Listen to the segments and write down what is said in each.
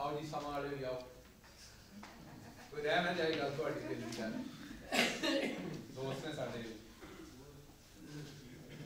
आओ जी संभाले भी आओ, कोई रह ना जाएगा थोड़ी दिल की गल दोस्त ने साढ़े।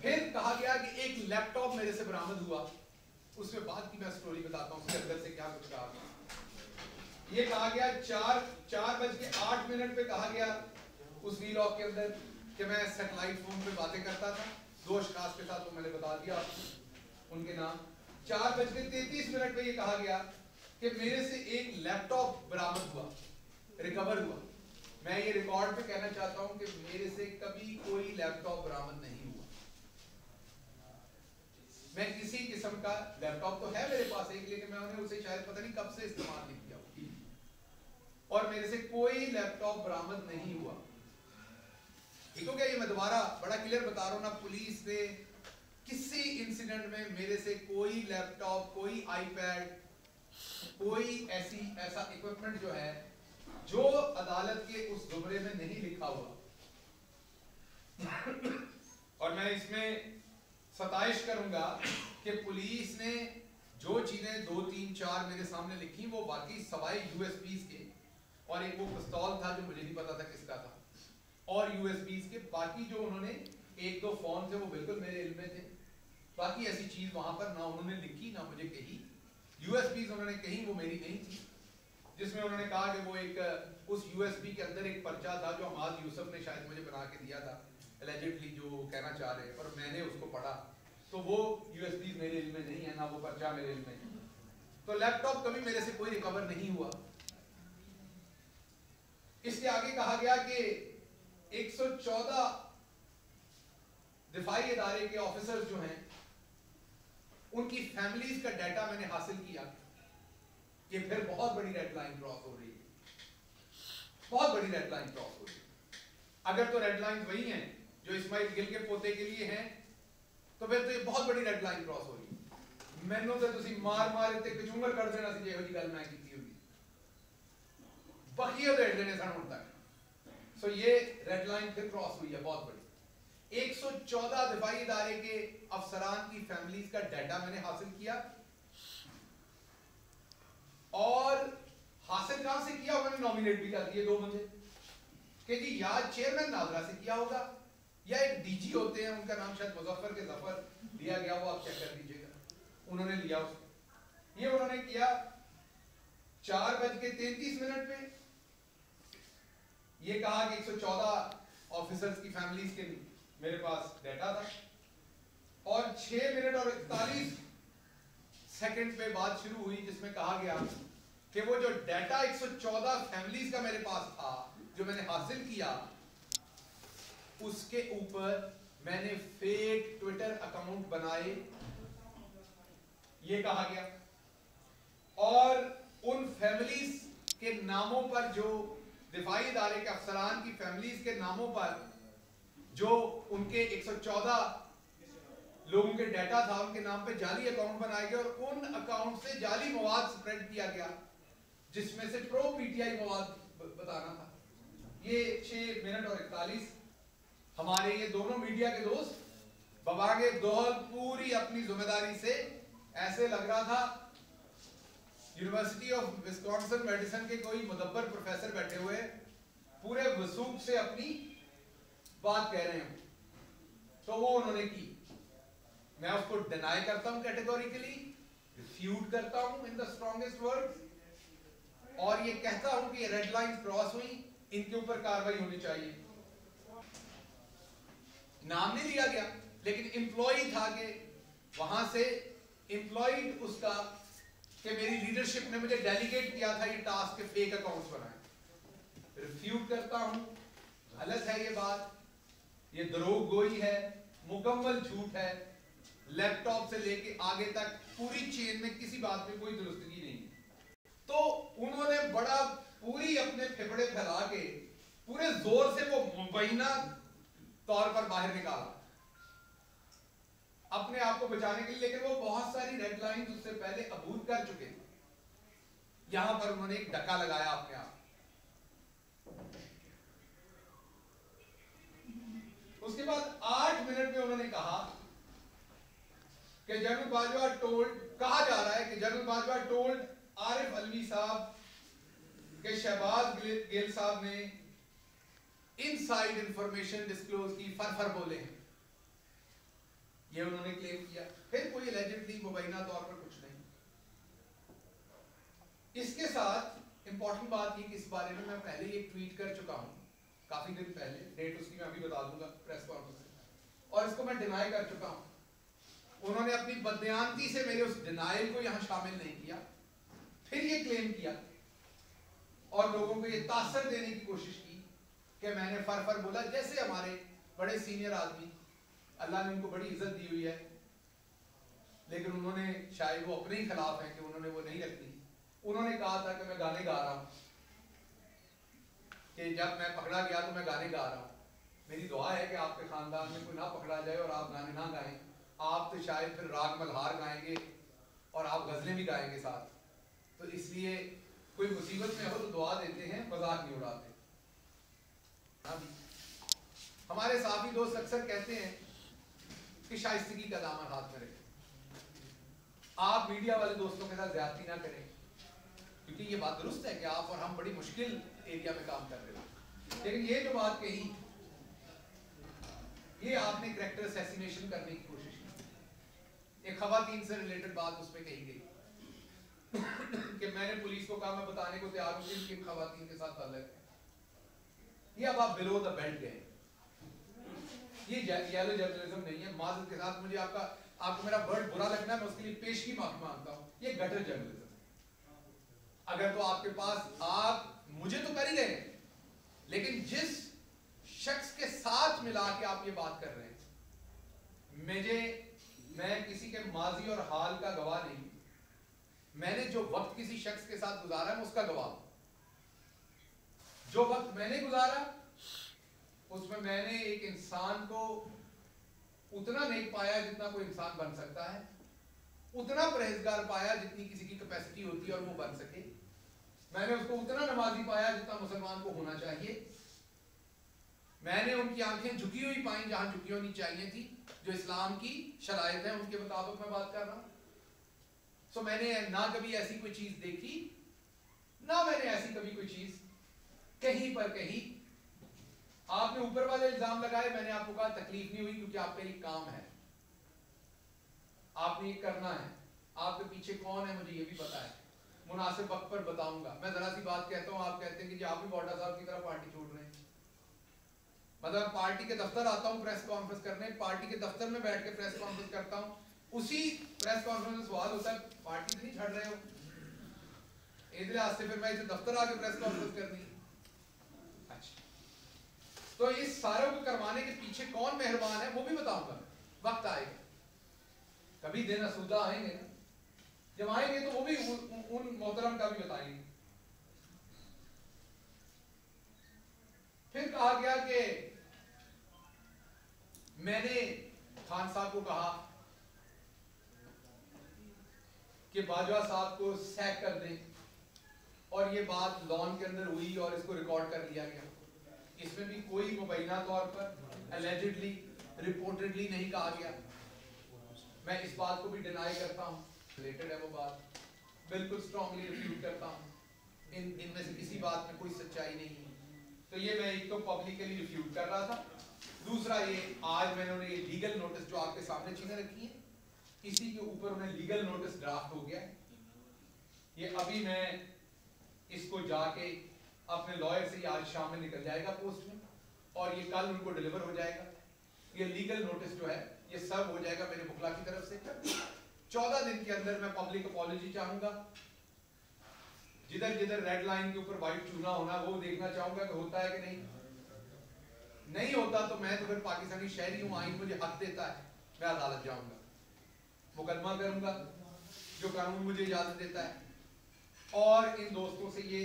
फिर कहा गया कि एक लैपटॉप मेरे से बरामद हुआ, उसमें बाद की मैं स्टोरी बताता हूँ उसके अंदर से क्या कुछ कहा गया। ये कहा गया 4:08 पे कहा गया उस वीलॉग के अंदर कि मैं सैटेलाइट फोन पे बातें करता था 2 अशखास के साथ, वो मैंने बता दिया आपको उनके नाम। 4:33 पे ये कहा गया कि मेरे से एक लैपटॉप बरामद हुआ, रिकवर हुआ। मैं ये रिकॉर्ड पे कहना चाहता हूं कि मेरे से कभी कोई लैपटॉप बरामद नहीं हुआ। मैं किसी किस्म का लैपटॉप तो है मेरे पास एक, लेकिन मैंने उसे शायद पता नहीं कब से इस्तेमाल नहीं किया, और मेरे से कोई लैपटॉप बरामद नहीं हुआ। ठीक हो गया? ये मैं दोबारा बड़ा क्लियर बता रहा हूं ना, पुलिस ने किसी इंसिडेंट में मेरे से कोई लैपटॉप, कोई आईपैड, कोई ऐसा इक्विपमेंट जो है जो अदालत के उस जुमरे में नहीं लिखा हुआ। और मैं इसमें सताइश करूंगा कि पुलिस ने जो चीजें 2, 3, 4 मेरे सामने लिखी वो बाकी सवाई यूएसबीज के, और एक वो पिस्तौल था जो मुझे नहीं पता था किसका था, और यूएसबीज के बाकी जो उन्होंने 1-2 फोन थे वो बिल्कुल मेरे इल्म में थे। बाकी ऐसी चीज वहां पर ना उन्होंने लिखी ना मुझे कही। यूएसबीज उन्होंने कही वो मेरी नहीं थी, जिसमें उन्होंने कहा कि वो एक उस यूएसबी के अंदर एक पर्चा था जो हमाद यूसुफ ने शायद मुझे बना के दिया था, एलिजिडली जो कहना चाह रहे, और मैंने उसको पढ़ा, तो वो यूएसबी मेरे इल्म में नहीं है, ना वो पर्चा मेरे इल्म में है। तो लैपटॉप कभी मेरे से कोई रिकवर नहीं हुआ। इसके आगे कहा गया कि 114 दिफाई इदारे के ऑफिसर्स जो हैं उनकी फैमिलीज का डाटा मैंने हासिल किया। ये फिर बहुत बड़ी रेड लाइन क्रॉस हो रही है, बहुत बड़ी रेड लाइन क्रॉस हो रही है। अगर तो रेड लाइन वही हैं जो इस्माइल गिल के पोते के लिए हैं, तो फिर तो ये बहुत बड़ी रेड लाइन क्रॉस हो रही है। मैनू तो तुसी मार इत्ते कचूमर कर देना सी जेहो जी गल मैं कीती होगी, बखिए देड़ देने सन हुण तक। सो ये रेड लाइन फिर क्रॉस हुई है बहुत बड़ी। 114 दिफाई इदारे के अफसरान की फैमिलीज का डाटा मैंने हासिल किया, और हासिल कहां से किया? मैंने नॉमिनेट भी कर दिए 2 बंदे कि जी या चेयरमैन नादरा से किया होगा, या एक डीजी होते हैं उनका नाम शायद मुजफ्फर के जफर लिया गया, वो आप चेक कर दीजिएगा, उन्होंने लिया उसको। ये उन्होंने किया 4:33 पे। ये कहा कि 114 ऑफिसर्स की फैमिलीज के मेरे पास डाटा था, और 6:41 पे बात शुरू हुई जिसमें कहा गया कि वो जो डाटा 114 फैमिलीज का मेरे पास था जो मैंने हासिल किया, उसके ऊपर मैंने फेक ट्विटर अकाउंट बनाए, ये कहा गया। और उन फैमिलीज के नामों पर, जो दिफाई इदारे के अफसरान की फैमिलीज के नामों पर जो उनके 114 लोगों के डाटा था, उनके नाम पे जाली अकाउंट बनाए गए, और उन अकाउंट से जाली मवाद स्प्रेड किया गया जिसमें से प्रो पीटीआई मवाद बताना था। ये 6:41 हमारे ये दोनों मीडिया के दोस्त बबागे दोहल पूरी अपनी जिम्मेदारी से, ऐसे लग रहा था यूनिवर्सिटी ऑफ विस्कॉन्सिन मेडिसिन के कोई मुदब्बर प्रोफेसर बैठे हुए पूरे वसूख से अपनी बात कह रहे हैं। तो वो उन्होंने की, मैं उसको डिनाई करता हूं कैटेगोरिकली, रिफ्यूट करता हूं इन द स्ट्रॉन्गेस्ट वर्ड्स, और ये कहता हूं कि ये रेड लाइन क्रॉस हुई, इनके ऊपर कार्रवाई होनी चाहिए। नाम नहीं लिया गया, लेकिन एम्प्लॉय था कि वहां से एम्प्लॉयड उसका कि मेरी लीडरशिप ने मुझे डेलीगेट किया था ये टास्क के फेक अकाउंट्स बनाए। रिफ्यूट करता हूं, गलत है ये बात, ये दरोग गोई है, मुकम्मल झूठ है। लैपटॉप से लेके आगे तक पूरी चेन में किसी बात में कोई दुरुस्तगी नहीं है। तो उन्होंने बड़ा पूरी अपने फेफड़े फैला के पूरे जोर से वो मुबैना तौर पर बाहर निकाला अपने आप को बचाने के लिए, लेकिन वो बहुत सारी रेड लाइंस उससे पहले अबूर कर चुके थे। यहां पर उन्होंने एक धक्का लगाया अपने आप। उसके बाद 8 मिनट में उन्होंने कहा कि जनरल बाजवा टोल्ड, कहा जा रहा है कि जनरल बाजवा टोल्ड आरिफ अलवी साहब के शहबाज गिल साहब ने इनसाइड इंफॉर्मेशन डिस्क्लोज की, फर बोले हैं, ये उन्होंने क्लेम किया। फिर कोई एलिजिडली मुबैना तौर पर कुछ नहीं। इसके साथ इंपॉर्टेंट बात ये कि इस बारे में मैं पहले एक ट्वीट कर चुका हूं काफी दिन पहले, डेट उसकी मैं अभी बता दूंगा प्रेस कॉन्फ्रेंस में, और इसको मैं डिनाई कर चुका हूं। उन्होंने अपनी बदयानती से मेरे उस डिनाइल को यहां शामिल नहीं किया, फिर ये क्लेम किया और लोगों को ये तासर देने की कोशिश की कि मैंने फर बोला, जैसे हमारे बड़े सीनियर आदमी, अल्लाह ने उनको बड़ी इज्जत दी हुई है, लेकिन उन्होंने शायद वो अपने ही खिलाफ है कि उन्होंने वो नहीं रखनी। उन्होंने कहा था कि मैं गाने गा रहा हूं, कि जब मैं पकड़ा गया तो मैं गाने गा रहा हूं। मेरी दुआ है कि आपके खानदान में कोई ना पकड़ा जाए और आप गाने ना गाएं। आप तो शायद फिर राग मल्हार गाएंगे और आप गजलें भी गाएंगे साथ, तो इसलिए कोई मुसीबत में हो तो दुआ देते हैं, मजाक नहीं उड़ाते। हमारे साथी दोस्त अक्सर कहते हैं कि शाइस्तगी का दामन हाथ में रखें। आप मीडिया वाले दोस्तों के साथ ज्यादती ना करें, क्योंकि ये बात दुरुस्त है कि आप और हम बड़ी मुश्किल एरिया में काम कर रहे हो, लेकिन ये जो बात कही, ये आपने कैरेक्टर असैसिनेशन करने की कोशिश की। एक खवातीन से रिलेटेड बात उसमें कही गई कि मैंने पुलिस को कहा, मैं बताने को तैयार हूं कि खवातीन के साथ ताल्लुक है। ये अब आप बिलो द बेल्ट गए, ये येलो जर्नलिज्म नहीं है। माजरत के साथ मुझे आपको मेरा वर्ड बुरा लगना है, मैं उसके लिए पेश की माफी मांगता हूं। ये गटर जर्नलिज्म है। अगर तो आपके पास, आप मुझे तो कर ही गए, लेकिन जिस शख्स के साथ मिला के आप ये बात कर रहे हैं, मैं किसी के माजी और हाल का गवाह नहीं, मैंने जो वक्त किसी शख्स के साथ गुजारा मैं उसका गवाह। जो वक्त मैंने गुजारा उसमें मैंने एक इंसान को उतना नहीं पाया जितना कोई इंसान बन सकता है, उतना परहेजगार पाया जितनी किसी की कैपेसिटी होती है और वो बन सके। मैंने उसको उतना नमाजी पाया जितना मुसलमान को होना चाहिए। मैंने उनकी आंखें झुकी हुई पाई जहां झुकी होनी चाहिए थी, जो इस्लाम की शरायत है उनके मुताबिक मैं बात कर रहा हूं। सो मैंने ना कभी ऐसी कोई चीज देखी, ना मैंने ऐसी कभी कोई चीज कहीं पर कहीं। आपने ऊपर वाले इल्जाम लगाए, मैंने आपको कहा तकलीफ नहीं हुई, क्योंकि आपका एक काम है, आपने ये करना है। आपके पीछे कौन है मुझे ये भी पता है, मुनासिब वक्त पर बताऊंगा। मैं जरा सी बात कहता हूं, आप कहते हैं कि जी आप भी बॉडा साहब की तरह पार्टी छोड़ रहे हैं। मतलब पार्टी के दफ्तर आता हूं प्रेस कॉन्फ्रेंस करने, पार्टी के दफ्तर में बैठ के प्रेस कॉन्फ्रेंस करता हूं, उसी प्रेस कॉन्फ्रेंस में सवाल होता है पार्टी तो नहीं छड़ रहे हो, इधर आज से फिर मैं इसे दफ्तर आके प्रेस कॉन्फ्रेंस करनी। तो इस सारों को करवाने के पीछे कौन मेहरबान है वो भी बताऊंगा, वक्त आएगा। कभी दिन असुदा आएंगे ना, जब आएंगे तो वो भी उन मोहतरम का भी बताएंगे। फिर कहा गया कि मैंने खान साहब को कहा कि बाजवा साहब को सैक कर दें, और ये बात लॉन के अंदर हुई और इसको रिकॉर्ड कर लिया गया। इसमें भी कोई मुबैना तौर पर एलिजिडली रिपोर्टेडली नहीं कहा गया। मैं इस बात को भी डिनाई करता हूं, रिलेटेड है वो बात, बिल्कुल स्ट्रांगली रिफ्यूट करता हूं। इनमें से किसी बात में कोई सच्चाई नहीं है। तो ये मैं एक तो पब्लिकली रिफ्यूट कर रहा था, दूसरा ये आज मैंने ये लीगल नोटिस जो आपके सामने चीजें रखी है, इसी के ऊपर उन्हें लीगल नोटिस ड्राफ्ट हो गया। ये अभी मैं इसको जाके अपने लॉयर से आज शाम में निकल जाएगा पोस्ट में, और ये कल उनको डिलीवर हो जाएगा। ये लीगल नोटिस जो है ये सब हो जाएगा मेरे बुखला की तरफ से। 14 दिन के अंदर मैं पब्लिक अपॉलॉजी चाहूंगा। जिधर जिधर रेड लाइन के ऊपर व्हाइट चूना होना वो देखना चाहूंगा कि होता है कि नहीं होता तो मैं तो फिर पाकिस्तानी शहरी हूं, आइन मुझे हक देता है, मैं अदालत जाऊंगा, मुकदमा करूंगा जो कानून मुझे इजाजत देता है, और इन दोस्तों से ये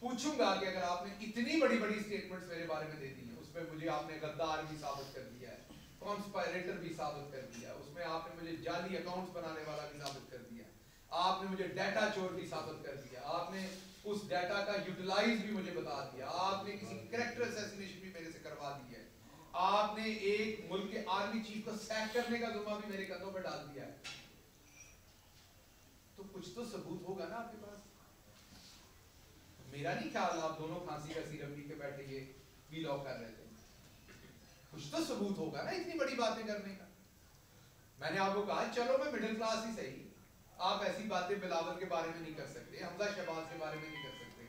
पूछूंगा कि अगर आपने इतनी बड़ी बड़ी स्टेटमेंट्स मेरे बारे में दे दी है, उसमें मुझे आपने गद्दार भी साबित कर दिया है, कॉन्स्पायरेटर भी साबित कर दिया, उसमें आपने मुझे जाली अकाउंट्स बनाने वाला भी साबित कर दिया, आपने मुझे डाटा चोर भी साबित कर दिया, आपने उस डाटा का यूटिलाइज भी मुझे बता दिया, आपने किसी कैरेक्टर असैसिनेशन भी मेरे से करवा दी है, आपने एक मुल्क के आर्मी चीफ को सैक करने का जुम्मा भी मेरे कंधों पर डाल दिया है। तो कुछ तो सबूत होगा ना आपके पास। मेरा नहीं ख्याल आप दोनों फांसी का सीरप पी के बैठे ये वीलॉग कर रहे थे, कुछ तो सबूत होगा ना इतनी बड़ी बातें करने का। मैंने आपको कहा चलो मैं मिडिल क्लास ही सही, आप ऐसी बातें बिलावल के बारे में नहीं कर सकते, हमजा शहबाज के बारे में नहीं कर सकते,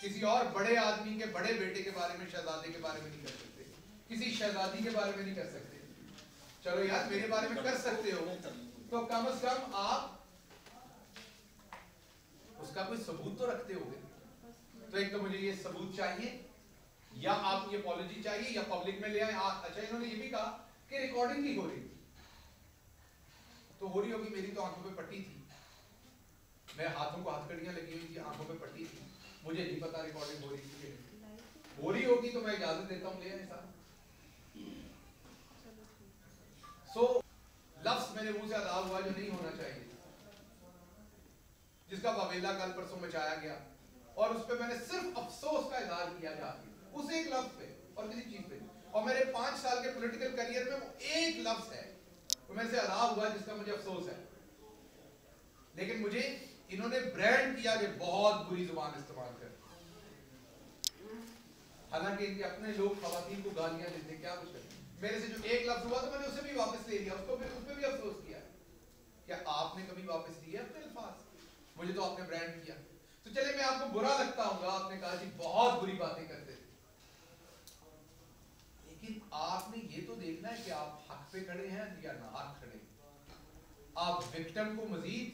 किसी और बड़े आदमी के बड़े बेटे के बारे में, शहजादे के बारे में नहीं कर सकते, किसी शहजादी के बारे में नहीं कर सकते। चलो यार मेरे बारे में कर सकते हो तो कम से कम आप उसका कोई सबूत तो रखते होगे। तो एक तो मुझे ये सबूत चाहिए, या आप ये अपॉलॉजी चाहिए, या पब्लिक में ले आए। अच्छा इन्होंने ये भी कहा कि रिकॉर्डिंग नहीं हो रही, तो हो रही होगी, मेरी तो आंखों पे पट्टी थी, मेरे हाथों को हथकड़ियां लगी हुई थी, आंखों पे पट्टी थी, मुझे नहीं पता रिकॉर्डिंग हो रही थी। हो रही होगी तो मैं इजाजत देता हूँ, ले आए साहब। सो लफ्ज मेरे मुंह से अदा हुआ जो नहीं होना चाहिए, जिसका बवेला कल परसों मचाया गया, और उस पर मैंने सिर्फ अफसोस का इजहार किया जाके उस एक लफ्ज पे और किसी चीज पे। और मेरे 5 साल के पॉलिटिकल करियर में वो एक लफ्ज है तो मेरे से अदा हुआ जिसका मुझे अफसोस है। लेकिन मुझे इन्होंने ब्रांड किया कि बहुत बुरी जुबान इस्तेमाल कर, हालांकि इनके अपने लोग खवातीन को गालियां देते, क्या कुछ करते। मेरे से जो एक लफ्ज हुआ तो मैंने उसे भी वापस ले लिया, उसको फिर उस पर भी अफसोस किया। क्या आपने कभी वापस लिए अपने अल्फाज? मुझे तो आपने ब्रांड किया। तो चले मैं आपको बुरा लगता हूँ, आपने कहा जी बहुत बुरी बातें करते थे, लेकिन आपने ये तो देखना है कि आप हक पे खड़े हैं या ना हक खड़े। आप विक्टिम को मजीद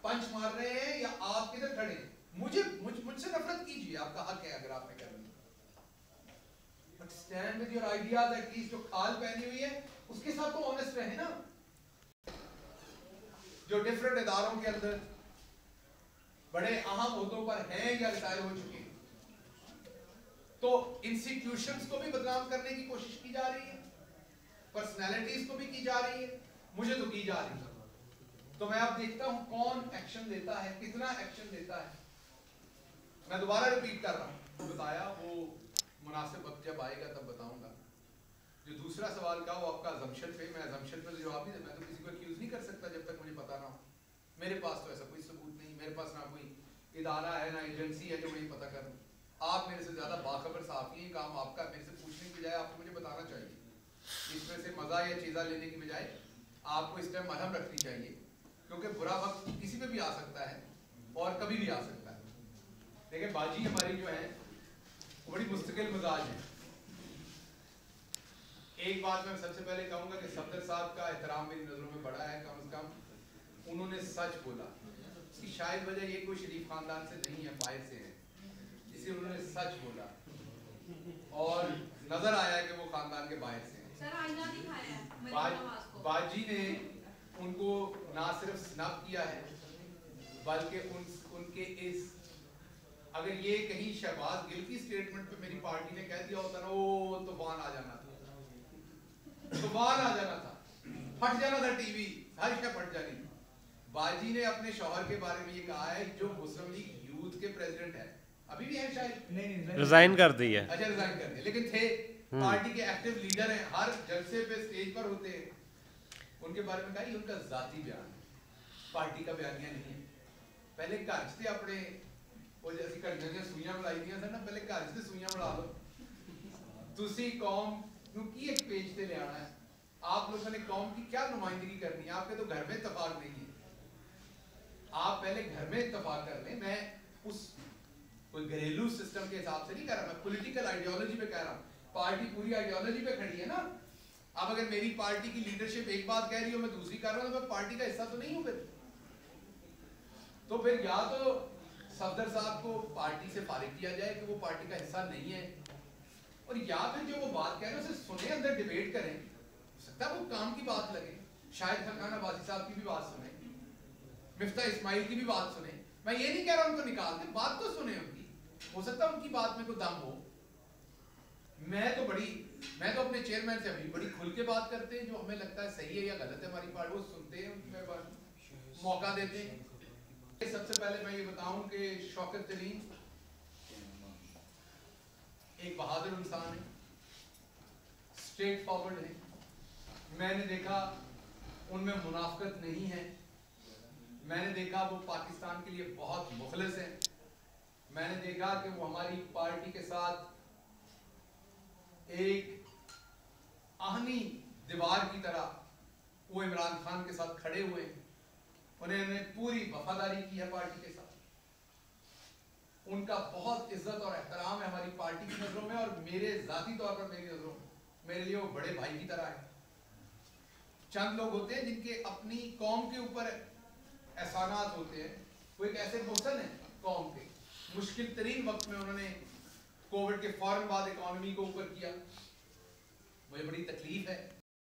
पंच मार रहे हैं या आप किधर खड़े हैं? मुझसे नफरत कीजिए, आपका हक है अगर आपने करनी, but stand with your ideas. At least जो खाल पहनी हुई है उसके साथ तो ऑनेस्ट रहे ना। जो डिफरेंट इदारों के अंदर बड़े अहम ओहदों पर हैं या रिटायर हो चुके हैं, तो इंस्टीट्यूशंस को भी बदनाम करने की कोशिश की जा रही है, पर्सनैलिटीज को भी की जा रही है, मुझे तो की जा रही है। तो मैं अब देखता हूं कौन एक्शन लेता है, कितना एक्शन लेता है। मैं दोबारा रिपीट कर रहा हूं, बताया वो मुनासिब वक्त जब आएगा तब बताऊंगा। जो दूसरा सवाल का वो आपका अजम्पशन पे, मैं अजम्पशन पे जवाब नहीं, मैं तो किसी को एक्यूज नहीं कर सकता जब तक मुझे पता ना हो। मेरे पास तो ऐसा कोई सबूत नहीं, मेरे पास ना कोई इदारा है ना एजेंसी है जो मैं पता करूं। आप मेरे से ज्यादा बाखबर साहब, काम आपका, मेरे से पूछने की बजाय आपको मुझे बताना चाहिए। इसमें से मजा या चीज़ा लेने की बजाय आपको इस टाइम मरहम रखनी चाहिए, क्योंकि बुरा वक्त किसी पे भी आ सकता है और कभी भी आ सकता है। देखिए बाजी हमारी जो है वो बड़ी मुस्तकिल मिजाज है। एक बात मैं सबसे पहले कहूंगा कि सफदर साहब का एहतराम मेरी नजरों में बड़ा है, कम से कम उन्होंने सच बोला। इसकी शायद वजह ये कोई शरीफ खानदान से नहीं है, बाहर से है, इसलिए उन्होंने सच बोला और नजर आया कि वो खानदान के बाहर से हैं। बाजी ने उनको ना सिर्फ स्नब किया है बल्कि उनके इस, अगर ये कहीं शहबाज गिल की स्टेटमेंट पे मेरी पार्टी ने कह दिया होता ना, वो तूफान आ जाना था, तूफान आ जाना था, फट जाना था टीवी, हर शय फट जानी थी। बाजी ने अपने शौहर के बारे में ये कहा है जो मुस्लिम लीग यूथ के प्रेसिडेंट है, अभी भी है शायद, नहीं रिजाइन कर दी है। अच्छा रिजाइन कर दिया, लेकिन थे पार्टी के एक्टिव लीडर हैं, हर जलसे पे स्टेज पर होते हैं। उनके बारे में कहा ये उनका जाती बयान है, पार्टी का बयानिया नहीं है। पहले घर से अपने वो जैसी घड़ियां सुइयां मिलाई दी ना, पहले घर से सुइयां मिला लो। तुसी कौम नू की एक पेज पे ले आना है, आप लोगों ने कौम की क्या नुमाइंदगी करनी है? आपके तो घर में इत्तेफाक नहीं है, आप पहले घर में इत्तेफाक कर लें। मैं उस कोई घरेलू सिस्टम के हिसाब से नहीं कह रहा, मैं पॉलिटिकल आइडियोलॉजी पे कह रहा हूँ। पार्टी पूरी आइडियोलॉजी पे खड़ी है ना। अब अगर मेरी पार्टी की लीडरशिप एक बात कह रही हो, मैं दूसरी कर रहा हूँ, तो मैं पार्टी का हिस्सा तो नहीं हूँ। फिर या तो सफदर साहब को पार्टी से फारिग किया जाए कि वो पार्टी का हिस्सा नहीं है, और या फिर जो वो बात कह रहे हैं उसे सुने, अंदर डिबेट करें, हो सकता है वो काम की बात लगे, शायद हकाना बाजी साहब की भी बात सुने, मिफ्ता इस्माइल की भी बात सुने। मैं ये नहीं कह रहा उनको निकाल दे, बात तो सुने उनकी, हो सकता है उनकी बात में कोई दम हो। मैं तो अपने चेयरमैन से अभी बड़ी खुल के बात करते हैं, जो हमें लगता है सही है या गलत है हमारी पार्टी, वो सुनते हैं, उनमें मौका देते हैं। सबसे पहले मैं ये बताऊं कि शौकत तरीन एक बहादुर इंसान है, स्ट्रेट फॉरवर्ड है। मैंने देखा उनमें मुनाफिकत नहीं है, मैंने देखा वो पाकिस्तान के लिए बहुत मुखलिस हैं। मैंने देखा कि वो हमारी पार्टी के साथ एक आहनी दीवार की तरह वो इमरान खान के साथ खड़े हुए हैं। उन्होंने पूरी वफादारी की है पार्टी के साथ। उनका बहुत इज्जत और एहतराम है हमारी पार्टी की नजरों में, और मेरे जाती तौर पर मेरी नजरों में मेरे लिए वो बड़े भाई की तरह है। चंद लोग होते हैं जिनके अपनी कौम के ऊपर एहसानात होते हैं। वो एक ऐसे मोहसन है कौम के, मुश्किल तरीन वक्त में उन्होंने कोविड के फौरन बाद इकॉनमी को ऊपर किया। मुझे बड़ी तकलीफ है